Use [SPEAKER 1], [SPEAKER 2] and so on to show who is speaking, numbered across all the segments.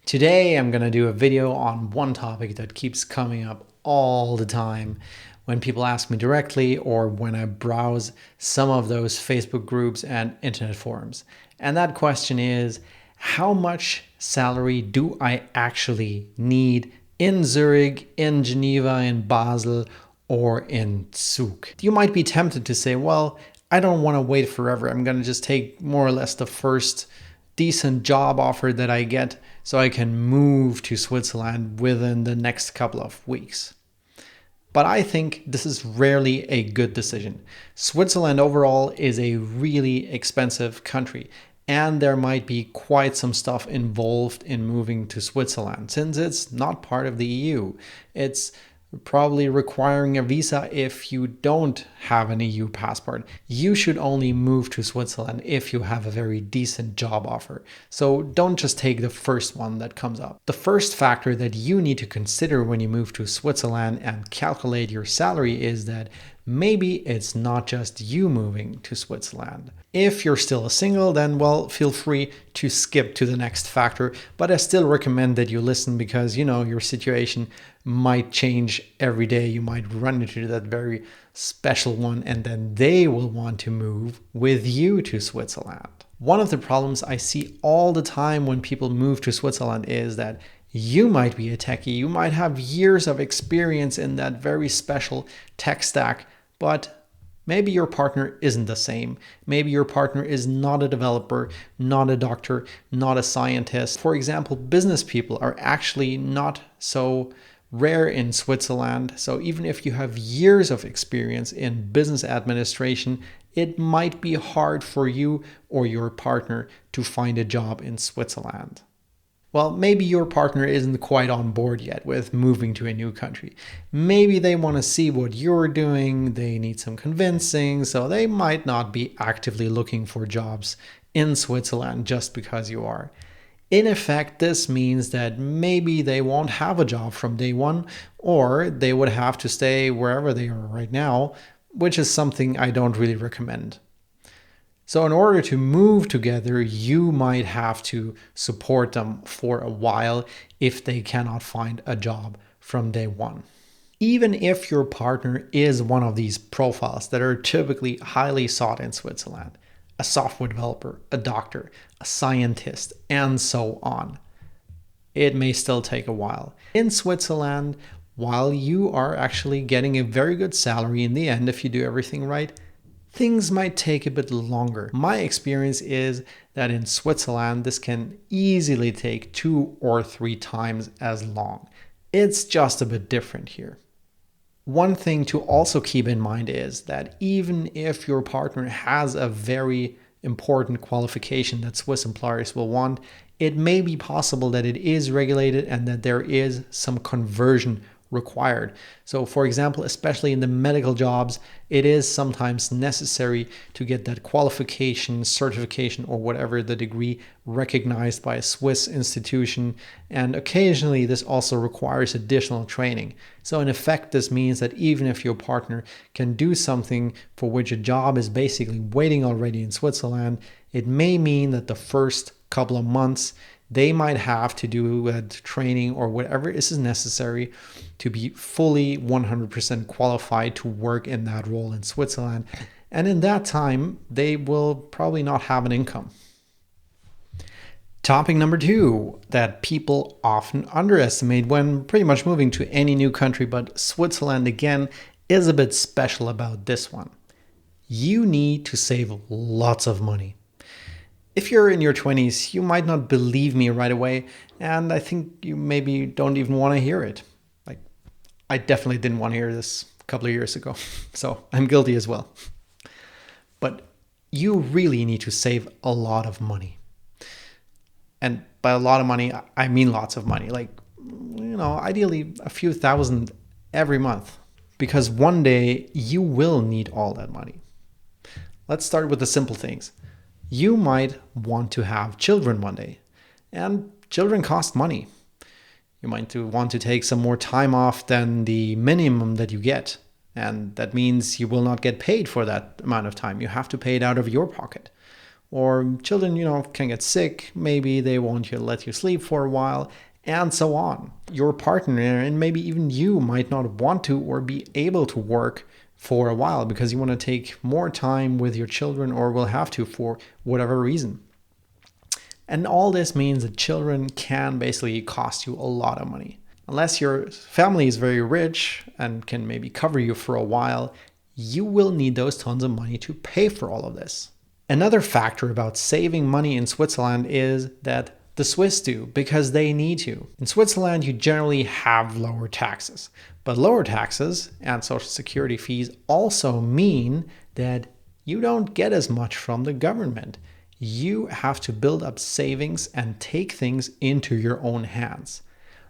[SPEAKER 1] Today I'm going to do a video on one topic that keeps coming up all the time when people ask me directly or when I browse some of those Facebook groups and internet forums. And that question is, how much salary do I actually need in Zurich, in Geneva, in Basel, or in Zug? You might be tempted to say, well, I don't want to wait forever. I'm going to just take more or less the first decent job offer that I get so I can move to Switzerland within the next couple of weeks. But I think this is rarely a good decision. Switzerland overall is a really expensive country, and there might be quite some stuff involved in moving to Switzerland since it's not part of the EU. It's probably requiring a visa if you don't have an EU passport. You should only move to Switzerland if you have a very decent job offer. So don't just take the first one that comes up. The first factor that you need to consider when you move to Switzerland and calculate your salary is that maybe it's not just you moving to Switzerland. If you're still a single, then well, feel free to skip to the next factor, but I still recommend that you listen because your situation might change every day. You might run into that very special one and then they will want to move with you to Switzerland. One of the problems I see all the time when people move to Switzerland is that you might be a techie, you might have years of experience in that very special tech stack, but maybe your partner isn't the same. Maybe your partner is not a developer, not a doctor, not a scientist. For example, business people are actually not so rare in Switzerland. So even if you have years of experience in business administration, it might be hard for you or your partner to find a job in Switzerland. Well, maybe your partner isn't quite on board yet with moving to a new country. Maybe they want to see what you're doing, they need some convincing, so they might not be actively looking for jobs in Switzerland just because you are. In effect, this means that maybe they won't have a job from day one, or they would have to stay wherever they are right now, which is something I don't really recommend. So in order to move together, you might have to support them for a while if they cannot find a job from day one. Even if your partner is one of these profiles that are typically highly sought in Switzerland, a software developer, a doctor, a scientist, and so on, it may still take a while. In Switzerland, while you are actually getting a very good salary in the end if you do everything right, things might take a bit longer. My experience is that in Switzerland, this can easily take 2 or 3 times as long. It's just a bit different here. One thing to also keep in mind is that even if your partner has a very important qualification that Swiss employers will want, it may be possible that it is regulated and that there is some conversion required. So for example, especially in the medical jobs, it is sometimes necessary to get that qualification, certification, or whatever the degree recognized by a Swiss institution. And occasionally this also requires additional training. So in effect, this means that even if your partner can do something for which a job is basically waiting already in Switzerland, it may mean that the first couple of months they might have to do a training or whatever is necessary to be fully 100% qualified to work in that role in Switzerland. And in that time, they will probably not have an income. Topic number 2 that people often underestimate when pretty much moving to any new country, but Switzerland again is a bit special about this one. You need to save lots of money. If you're in your 20s, you might not believe me right away, and I think you maybe don't even want to hear it. Like, I definitely didn't want to hear this a couple of years ago, so I'm guilty as well. But you really need to save a lot of money. And by a lot of money, I mean lots of money, like, ideally a few thousand every month, because one day you will need all that money. Let's start with the simple things. You might want to have children one day, and children cost money. You might want to take some more time off than the minimum that you get, and that means you will not get paid for that amount of time. You have to pay it out of your pocket. Or children, can get sick. Maybe they won't let you sleep for a while, and so on. Your partner and maybe even you might not want to or be able to work for a while because you want to take more time with your children or will have to for whatever reason. And all this means that children can basically cost you a lot of money. Unless your family is very rich and can maybe cover you for a while, you will need those tons of money to pay for all of this. Another factor about saving money in Switzerland is that the Swiss do, because they need to. In Switzerland, you generally have lower taxes. But lower taxes and social security fees also mean that you don't get as much from the government. You have to build up savings and take things into your own hands.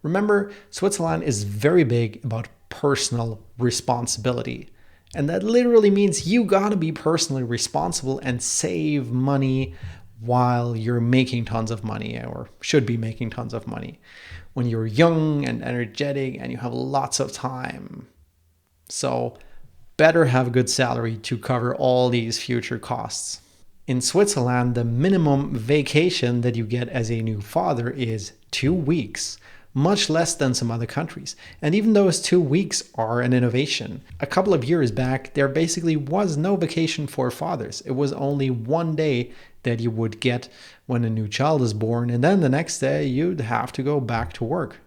[SPEAKER 1] Remember, Switzerland is very big about personal responsibility. And that literally means you gotta be personally responsible and save money while you're making tons of money, or should be making tons of money, when you're young and energetic and you have lots of time. So better have a good salary to cover all these future costs. In Switzerland, the minimum vacation that you get as a new father is 2 weeks. Much less than some other countries. And even those 2 weeks are an innovation. A couple of years back, there basically was no vacation for fathers. It was only 1 day that you would get when a new child is born, and then the next day you'd have to go back to work,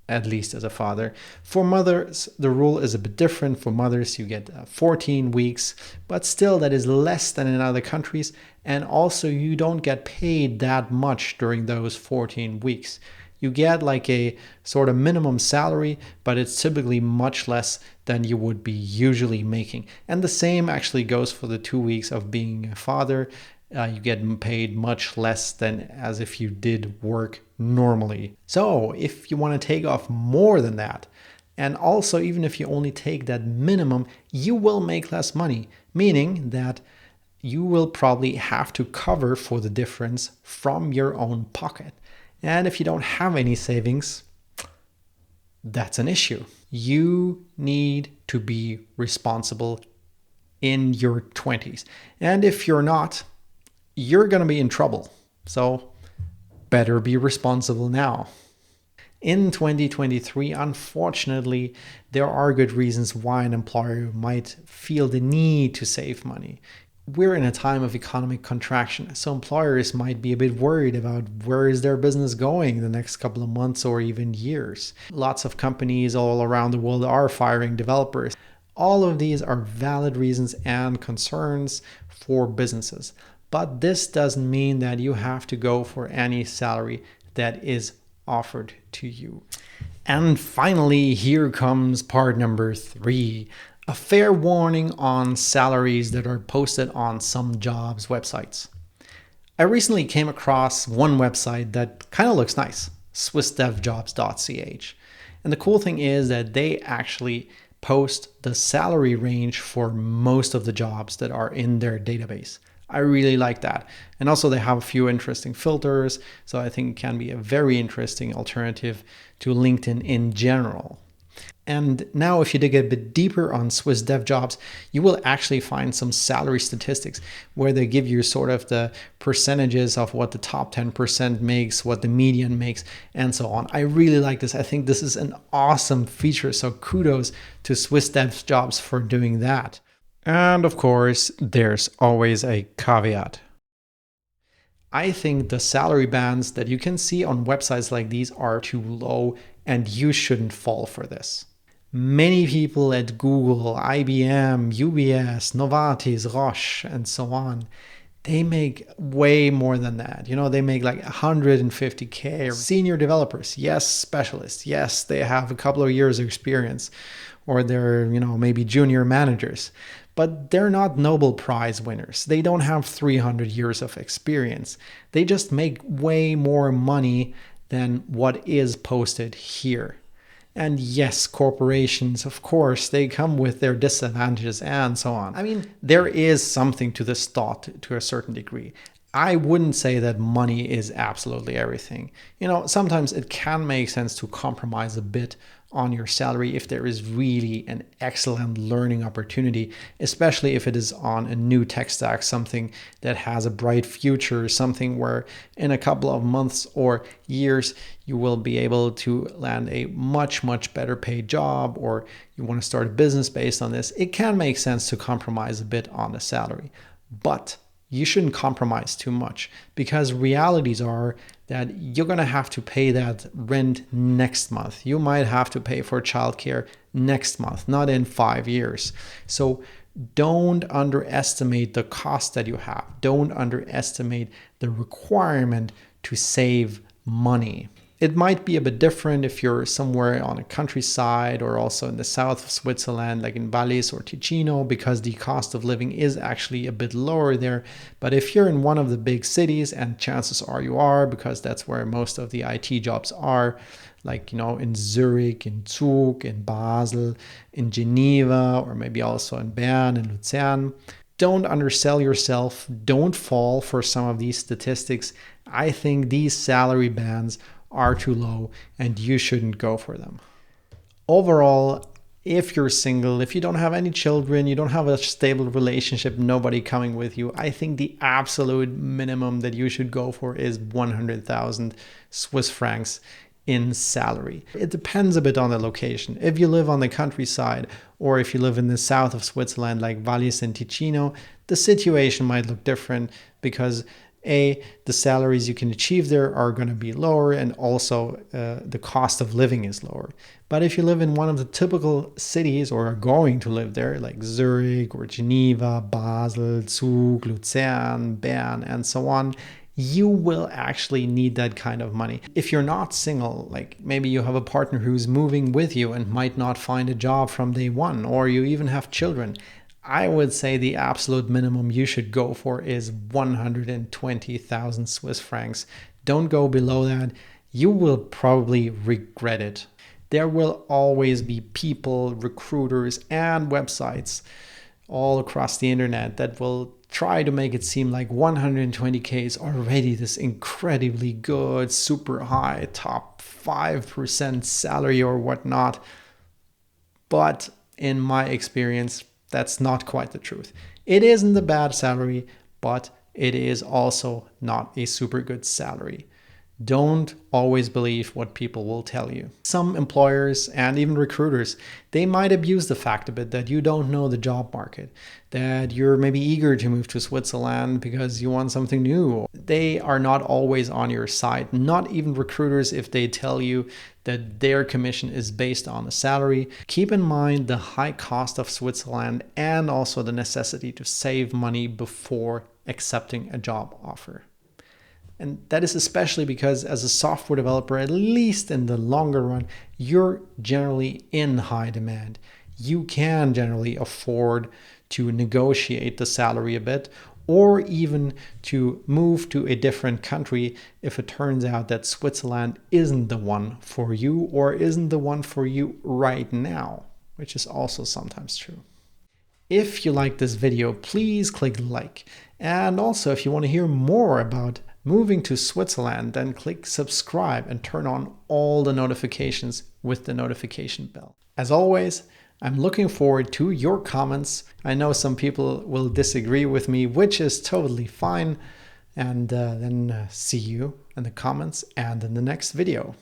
[SPEAKER 1] at least as a father. For mothers, the rule is a bit different. For mothers, you get 14 weeks, but still that is less than in other countries, and also you don't get paid that much during those 14 weeks. You get like a sort of minimum salary, but it's typically much less than you would be usually making. And the same actually goes for the 2 weeks of being a father. You get paid much less than as if you did work normally. So if you want to take off more than that, and also even if you only take that minimum, you will make less money, meaning that you will probably have to cover for the difference from your own pocket. And if you don't have any savings, that's an issue. You need to be responsible in your 20s. And if you're not, you're going to be in trouble. So better be responsible now. In 2023, unfortunately, there are good reasons why an employer might feel the need to save money. We're in a time of economic contraction, so employers might be a bit worried about where is their business going the next couple of months or even years. Lots of companies all around the world are firing developers. All of these are valid reasons and concerns for businesses. But this doesn't mean that you have to go for any salary that is offered to you. And finally, here comes part number 3. A fair warning on salaries that are posted on some jobs websites. I recently came across one website that kind of looks nice, swissdevjobs.ch. And the cool thing is that they actually post the salary range for most of the jobs that are in their database. I really like that. And also they have a few interesting filters, so I think it can be a very interesting alternative to LinkedIn in general. And now if you dig a bit deeper on Swiss Dev Jobs, you will actually find some salary statistics where they give you sort of the percentages of what the top 10% makes, what the median makes, and so on. I really like this. I think this is an awesome feature. So kudos to Swiss Dev Jobs for doing that. And of course, there's always a caveat. I think the salary bands that you can see on websites like these are too low, and you shouldn't fall for this. Many people at Google, IBM, UBS, Novartis, Roche, and so on, they make way more than that. They make like 150K. Senior developers, yes, specialists, yes, they have a couple of years of experience, or they're, maybe junior managers. But they're not Nobel Prize winners. They don't have 300 years of experience. They just make way more money than what is posted here. And yes, corporations, of course, they come with their disadvantages and so on. I mean, there is something to this thought to a certain degree. I wouldn't say that money is absolutely everything. Sometimes it can make sense to compromise a bit on your salary if there is really an excellent learning opportunity, especially if it is on a new tech stack, something that has a bright future, something where in a couple of months or years you will be able to land a much better paid job, or you want to start a business based on this. It can make sense to compromise a bit on the salary, but you shouldn't compromise too much, because realities are that you're going to have to pay that rent next month. You might have to pay for childcare next month, not in 5 years. So don't underestimate the cost that you have. Don't underestimate the requirement to save money. It might be a bit different if you're somewhere on a countryside or also in the south of Switzerland, like in Valais or Ticino, because the cost of living is actually a bit lower there. But if you're in one of the big cities, and chances are you are, because that's where most of the IT jobs are, like, in Zurich, in Zug, in Basel, in Geneva, or maybe also in Bern and Luzern, don't undersell yourself. Don't fall for some of these statistics. I think these salary bands are too low and you shouldn't go for them. Overall, if you're single, if you don't have any children, you don't have a stable relationship, nobody coming with you, I think the absolute minimum that you should go for is 100,000 Swiss francs in salary. It depends a bit on the location. If you live on the countryside, or if you live in the south of Switzerland like Valais and Ticino, the situation might look different, because the salaries you can achieve there are going to be lower, and also the cost of living is lower. But if you live in one of the typical cities, or are going to live there, like Zurich or Geneva, Basel, Zug, Luzern, Bern, and so on, you will actually need that kind of money. If you're not single, like maybe you have a partner who's moving with you and might not find a job from day one, or you even have children, I would say the absolute minimum you should go for is 120,000 Swiss francs. Don't go below that. You will probably regret it. There will always be people, recruiters, and websites all across the internet that will try to make it seem like 120K is already this incredibly good, super high, top 5% salary or whatnot. But in my experience, that's not quite the truth. It isn't a bad salary, but it is also not a super good salary. Don't always believe what people will tell you. Some employers and even recruiters, they might abuse the fact a bit that you don't know the job market, that you're maybe eager to move to Switzerland because you want something new. They are not always on your side, not even recruiters if they tell you that their commission is based on a salary. Keep in mind the high cost of Switzerland and also the necessity to save money before accepting a job offer. And that is especially because as a software developer, at least in the longer run, you're generally in high demand. You can generally afford to negotiate the salary a bit, or even to move to a different country if it turns out that Switzerland isn't the one for you, or isn't the one for you right now, which is also sometimes true. If you like this video, please click like. And also, if you want to hear more about moving to Switzerland, then click subscribe and turn on all the notifications with the notification bell. As always, I'm looking forward to your comments. I know some people will disagree with me, which is totally fine. And then see you in the comments and in the next video.